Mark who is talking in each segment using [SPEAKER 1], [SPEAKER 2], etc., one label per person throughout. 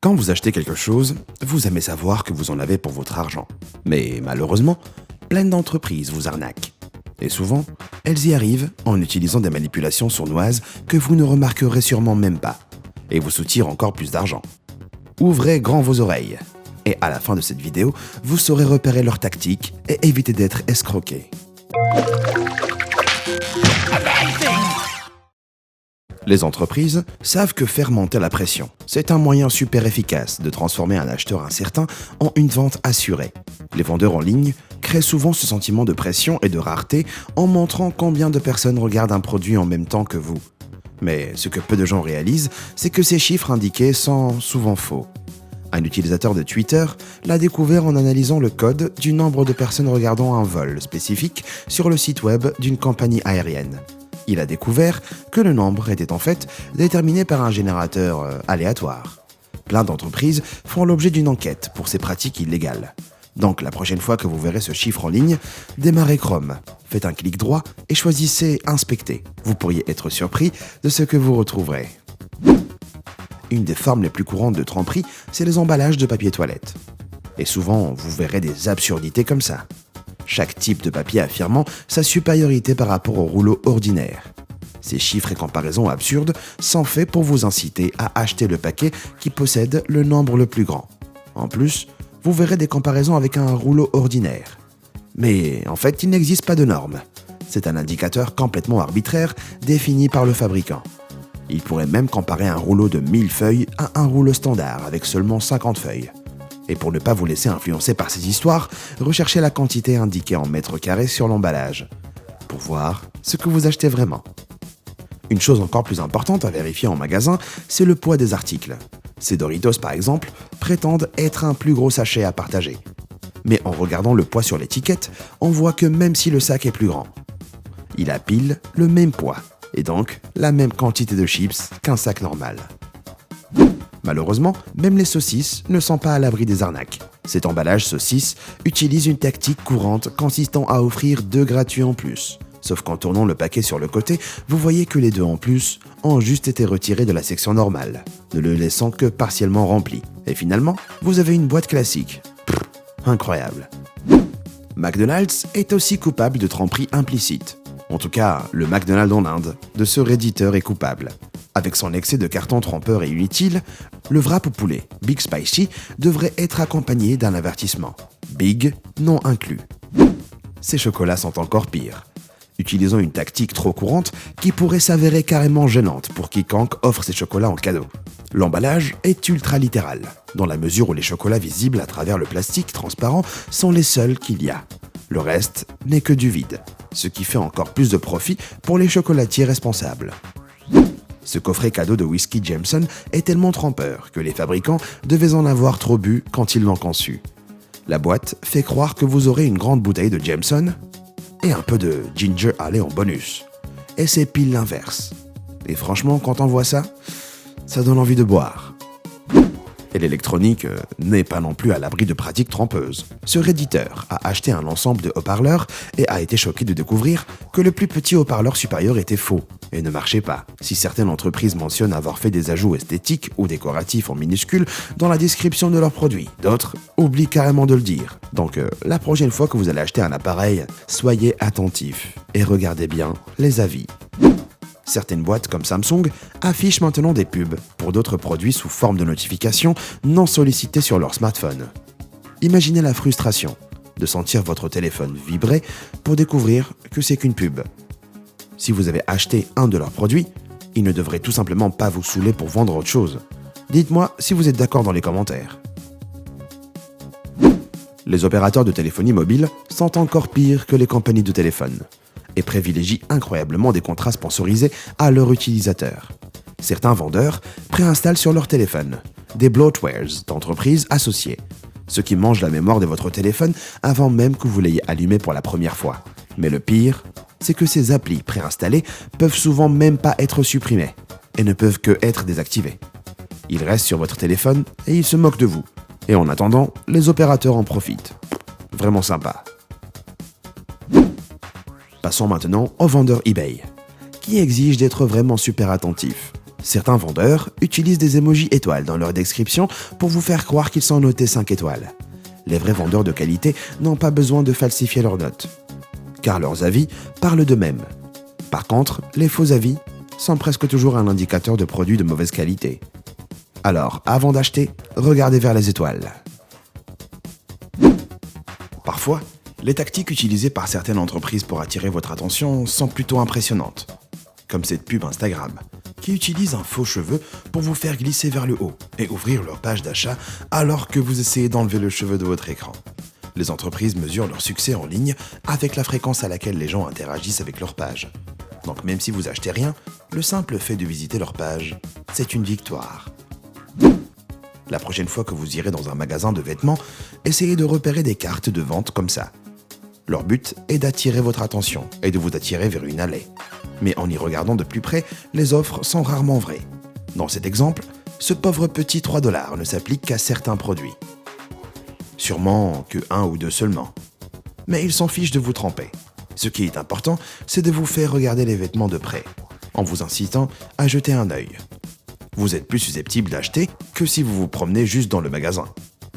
[SPEAKER 1] Quand vous achetez quelque chose, vous aimez savoir que vous en avez pour votre argent. Mais malheureusement, plein d'entreprises vous arnaquent. Et souvent, elles y arrivent en utilisant des manipulations sournoises que vous ne remarquerez sûrement même pas, et vous soutirent encore plus d'argent. Ouvrez grand vos oreilles, et à la fin de cette vidéo, vous saurez repérer leurs tactiques et éviter d'être escroqué. Les entreprises savent que faire monter la pression, c'est un moyen super efficace de transformer un acheteur incertain en une vente assurée. Les vendeurs en ligne créent souvent ce sentiment de pression et de rareté en montrant combien de personnes regardent un produit en même temps que vous. Mais ce que peu de gens réalisent, c'est que ces chiffres indiqués sont souvent faux. Un utilisateur de Twitter l'a découvert en analysant le code du nombre de personnes regardant un vol spécifique sur le site web d'une compagnie aérienne. Il a découvert que le nombre était en fait déterminé par un générateur aléatoire. Plein d'entreprises font l'objet d'une enquête pour ces pratiques illégales. Donc la prochaine fois que vous verrez ce chiffre en ligne, démarrez Chrome, faites un clic droit et choisissez Inspecter. Vous pourriez être surpris de ce que vous retrouverez. Une des formes les plus courantes de tromperie, c'est les emballages de papier toilette. Et souvent, vous verrez des absurdités comme ça. Chaque type de papier affirmant sa supériorité par rapport au rouleau ordinaire. Ces chiffres et comparaisons absurdes sont faits pour vous inciter à acheter le paquet qui possède le nombre le plus grand. En plus, vous verrez des comparaisons avec un rouleau ordinaire. Mais en fait, il n'existe pas de norme. C'est un indicateur complètement arbitraire défini par le fabricant. Il pourrait même comparer un rouleau de 1000 feuilles à un rouleau standard avec seulement 50 feuilles. Et pour ne pas vous laisser influencer par ces histoires, recherchez la quantité indiquée en mètres carrés sur l'emballage, pour voir ce que vous achetez vraiment. Une chose encore plus importante à vérifier en magasin, c'est le poids des articles. Ces Doritos par exemple prétendent être un plus gros sachet à partager. Mais en regardant le poids sur l'étiquette, on voit que même si le sac est plus grand, il a pile le même poids, et donc la même quantité de chips qu'un sac normal. Malheureusement, même les saucisses ne sont pas à l'abri des arnaques. Cet emballage saucisse utilise une tactique courante consistant à offrir 2 gratuits en plus. Sauf qu'en tournant le paquet sur le côté, vous voyez que les 2 en plus ont juste été retirés de la section normale, ne le laissant que partiellement rempli. Et finalement, vous avez une boîte classique. Incroyable. McDonald's est aussi coupable de tromperie implicite. En tout cas, le McDonald's en Inde, de ce redditeur est coupable. Avec son excès de carton trompeur et inutile, le wrap au poulet, Big Spicy, devrait être accompagné d'un avertissement. Big, non inclus. Ces chocolats sont encore pires, utilisant une tactique trop courante qui pourrait s'avérer carrément gênante pour quiconque offre ces chocolats en cadeau. L'emballage est ultra littéral, dans la mesure où les chocolats visibles à travers le plastique transparent sont les seuls qu'il y a. Le reste n'est que du vide, ce qui fait encore plus de profit pour les chocolatiers responsables. Ce coffret cadeau de whisky Jameson est tellement trompeur que les fabricants devaient en avoir trop bu quand ils l'ont conçu. La boîte fait croire que vous aurez une grande bouteille de Jameson et un peu de ginger ale en bonus. Et c'est pile l'inverse. Et franchement, quand on voit ça, ça donne envie de boire. Et l'électronique n'est pas non plus à l'abri de pratiques trompeuses. Ce redditeur a acheté un ensemble de haut-parleurs et a été choqué de découvrir que le plus petit haut-parleur supérieur était faux et ne marchait pas. Si certaines entreprises mentionnent avoir fait des ajouts esthétiques ou décoratifs en minuscules dans la description de leurs produits, d'autres oublient carrément de le dire. Donc la prochaine fois que vous allez acheter un appareil, soyez attentifs et regardez bien les avis. Certaines boîtes comme Samsung affichent maintenant des pubs pour d'autres produits sous forme de notifications non sollicitées sur leur smartphone. Imaginez la frustration de sentir votre téléphone vibrer pour découvrir que c'est qu'une pub. Si vous avez acheté un de leurs produits, ils ne devraient tout simplement pas vous saouler pour vendre autre chose. Dites-moi si vous êtes d'accord dans les commentaires. Les opérateurs de téléphonie mobile sont encore pires que les compagnies de téléphone et privilégient incroyablement des contrats sponsorisés à leurs utilisateurs. Certains vendeurs préinstallent sur leur téléphone des bloatwares d'entreprises associées, ce qui mange la mémoire de votre téléphone avant même que vous l'ayez allumé pour la première fois. Mais le pire, c'est que ces applis préinstallées peuvent souvent même pas être supprimées et ne peuvent que être désactivées. Ils restent sur votre téléphone et ils se moquent de vous. Et en attendant, les opérateurs en profitent. Vraiment sympa. Passons maintenant aux vendeurs eBay, qui exigent d'être vraiment super attentifs. Certains vendeurs utilisent des emojis étoiles dans leur description pour vous faire croire qu'ils sont notés 5 étoiles. Les vrais vendeurs de qualité n'ont pas besoin de falsifier leurs notes, car leurs avis parlent d'eux-mêmes. Par contre, les faux avis sont presque toujours un indicateur de produits de mauvaise qualité. Alors, avant d'acheter, regardez vers les étoiles. Parfois, les tactiques utilisées par certaines entreprises pour attirer votre attention sont plutôt impressionnantes, comme cette pub Instagram, qui utilise un faux cheveu pour vous faire glisser vers le haut et ouvrir leur page d'achat alors que vous essayez d'enlever le cheveu de votre écran. Les entreprises mesurent leur succès en ligne avec la fréquence à laquelle les gens interagissent avec leur page. Donc même si vous achetez rien, le simple fait de visiter leur page, c'est une victoire. La prochaine fois que vous irez dans un magasin de vêtements, essayez de repérer des cartes de vente comme ça. Leur but est d'attirer votre attention et de vous attirer vers une allée. Mais en y regardant de plus près, les offres sont rarement vraies. Dans cet exemple, ce pauvre petit 3 $ ne s'applique qu'à certains produits. Sûrement que 1 ou 2 seulement. Mais ils s'en fichent de vous tromper. Ce qui est important, c'est de vous faire regarder les vêtements de près, en vous incitant à jeter un œil. Vous êtes plus susceptible d'acheter que si vous vous promenez juste dans le magasin.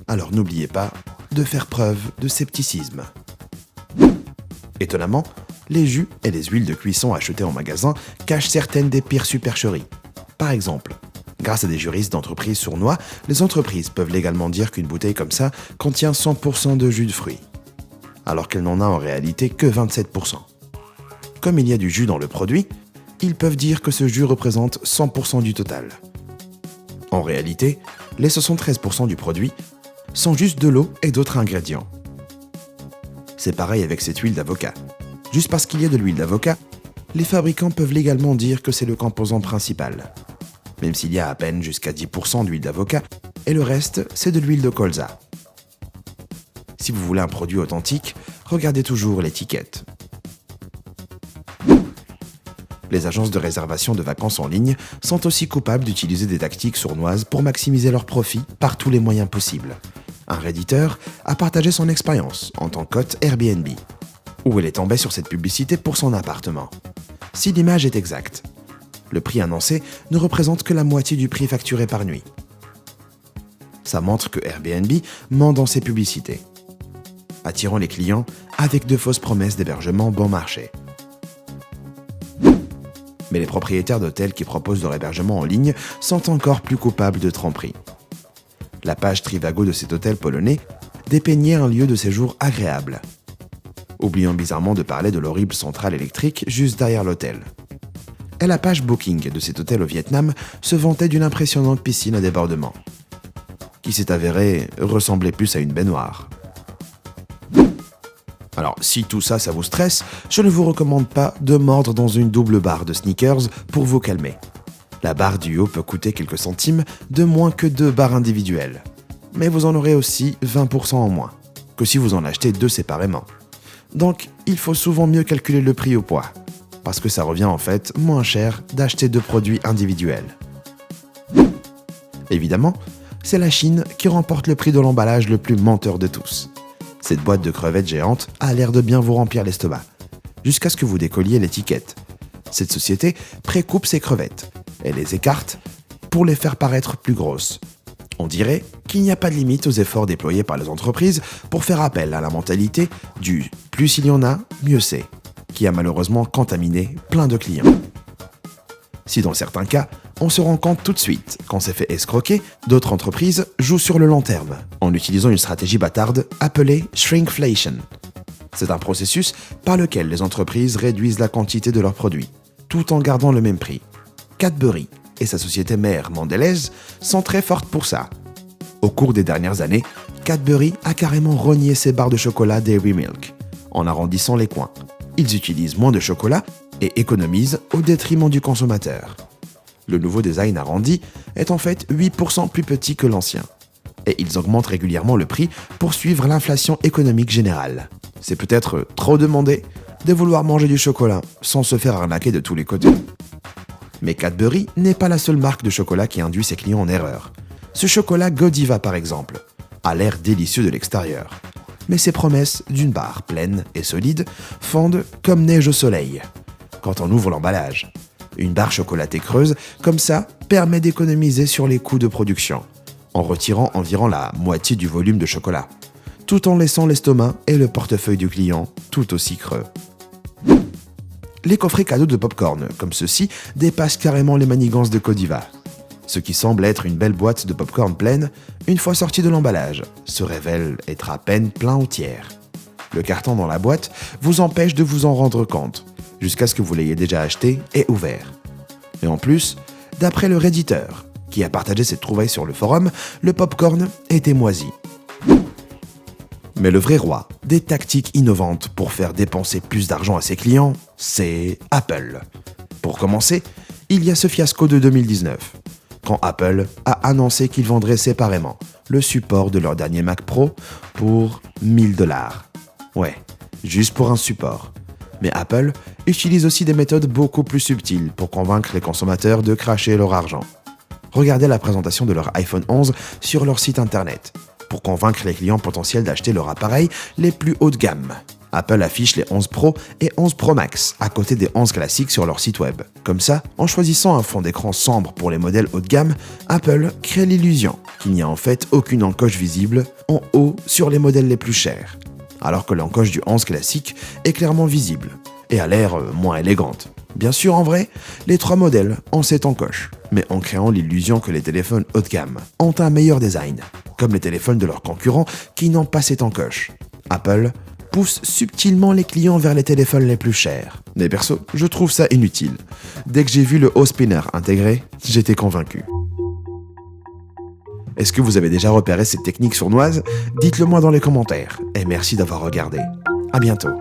[SPEAKER 1] Alors n'oubliez pas de faire preuve de scepticisme. Étonnamment, les jus et les huiles de cuisson achetées en magasin cachent certaines des pires supercheries. Par exemple, grâce à des juristes d'entreprises sournois, les entreprises peuvent légalement dire qu'une bouteille comme ça contient 100% de jus de fruits, alors qu'elle n'en a en réalité que 27%. Comme il y a du jus dans le produit, ils peuvent dire que ce jus représente 100% du total. En réalité, les 73% du produit sont juste de l'eau et d'autres ingrédients. C'est pareil avec cette huile d'avocat. Juste parce qu'il y a de l'huile d'avocat, les fabricants peuvent légalement dire que c'est le composant principal, même s'il y a à peine jusqu'à 10% d'huile d'avocat, et le reste, c'est de l'huile de colza. Si vous voulez un produit authentique, regardez toujours l'étiquette. Les agences de réservation de vacances en ligne sont aussi coupables d'utiliser des tactiques sournoises pour maximiser leurs profits par tous les moyens possibles. Un redditeur a partagé son expérience en tant qu'hôte Airbnb, où il est tombé sur cette publicité pour son appartement. Si l'image est exacte, le prix annoncé ne représente que la moitié du prix facturé par nuit. Ça montre que Airbnb ment dans ses publicités, attirant les clients avec de fausses promesses d'hébergement bon marché. Mais les propriétaires d'hôtels qui proposent leur hébergement en ligne sont encore plus coupables de tromperie. La page Trivago de cet hôtel polonais dépeignait un lieu de séjour agréable, oubliant bizarrement de parler de l'horrible centrale électrique juste derrière l'hôtel. Et la page Booking de cet hôtel au Vietnam se vantait d'une impressionnante piscine à débordement, qui s'est avérée ressembler plus à une baignoire. Alors, si tout ça, ça vous stresse, je ne vous recommande pas de mordre dans une double barre de sneakers pour vous calmer. La barre du haut peut coûter quelques centimes de moins que 2 barres individuelles. Mais vous en aurez aussi 20% en moins, que si vous en achetez 2 séparément. Donc, il faut souvent mieux calculer le prix au poids, parce que ça revient en fait moins cher d'acheter 2 produits individuels. Évidemment, c'est la Chine qui remporte le prix de l'emballage le plus menteur de tous. Cette boîte de crevettes géante a l'air de bien vous remplir l'estomac, jusqu'à ce que vous décolliez l'étiquette. Cette société précoupe ses crevettes et les écarte pour les faire paraître plus grosses. On dirait qu'il n'y a pas de limite aux efforts déployés par les entreprises pour faire appel à la mentalité du « plus il y en a, mieux c'est », qui a malheureusement contaminé plein de clients. Si dans certains cas, on se rend compte tout de suite qu'on s'est fait escroquer, d'autres entreprises jouent sur le long terme en utilisant une stratégie bâtarde appelée shrinkflation. C'est un processus par lequel les entreprises réduisent la quantité de leurs produits, tout en gardant le même prix. Cadbury et sa société mère Mondelez sont très fortes pour ça. Au cours des dernières années, Cadbury a carrément rogné ses barres de chocolat Dairy Milk, en arrondissant les coins. Ils utilisent moins de chocolat et économisent au détriment du consommateur. Le nouveau design arrondi est en fait 8% plus petit que l'ancien. Et ils augmentent régulièrement le prix pour suivre l'inflation économique générale. C'est peut-être trop demandé de vouloir manger du chocolat sans se faire arnaquer de tous les côtés. Mais Cadbury n'est pas la seule marque de chocolat qui induit ses clients en erreur. Ce chocolat Godiva par exemple a l'air délicieux de l'extérieur. Mais ses promesses d'une barre pleine et solide fondent comme neige au soleil quand on ouvre l'emballage. Une barre chocolatée creuse, comme ça, permet d'économiser sur les coûts de production, en retirant environ la moitié du volume de chocolat, tout en laissant l'estomac et le portefeuille du client tout aussi creux. Les coffrets cadeaux de popcorn, comme ceux-ci, dépassent carrément les manigances de Godiva. Ce qui semble être une belle boîte de popcorn pleine, une fois sorti de l'emballage, se révèle être à peine plein au tiers. Le carton dans la boîte vous empêche de vous en rendre compte, jusqu'à ce que vous l'ayez déjà acheté et ouvert. Et en plus, d'après le Redditeur, qui a partagé cette trouvaille sur le forum, le popcorn était moisi. Mais le vrai roi des tactiques innovantes pour faire dépenser plus d'argent à ses clients, c'est Apple. Pour commencer, il y a ce fiasco de 2019, quand Apple a annoncé qu'ils vendraient séparément le support de leur dernier Mac Pro pour 1000 $. Ouais, juste pour un support. Mais Apple utilise aussi des méthodes beaucoup plus subtiles pour convaincre les consommateurs de cracher leur argent. Regardez la présentation de leur iPhone 11 sur leur site internet, pour convaincre les clients potentiels d'acheter leur appareil les plus haut de gamme. Apple affiche les 11 Pro et 11 Pro Max à côté des 11 classiques sur leur site web. Comme ça, en choisissant un fond d'écran sombre pour les modèles haut de gamme, Apple crée l'illusion qu'il n'y a en fait aucune encoche visible en haut sur les modèles les plus chers, alors que l'encoche du 11 classique est clairement visible et a l'air moins élégante. Bien sûr, en vrai, les 3 modèles ont cette encoche, mais en créant l'illusion que les téléphones haut de gamme ont un meilleur design, comme les téléphones de leurs concurrents qui n'ont pas cette encoche. Apple pousse subtilement les clients vers les téléphones les plus chers. Mais perso, je trouve ça inutile. Dès que j'ai vu le haut spinner intégré, j'étais convaincu. Est-ce que vous avez déjà repéré cette technique sournoise? Dites-le moi dans les commentaires, et merci d'avoir regardé. À bientôt.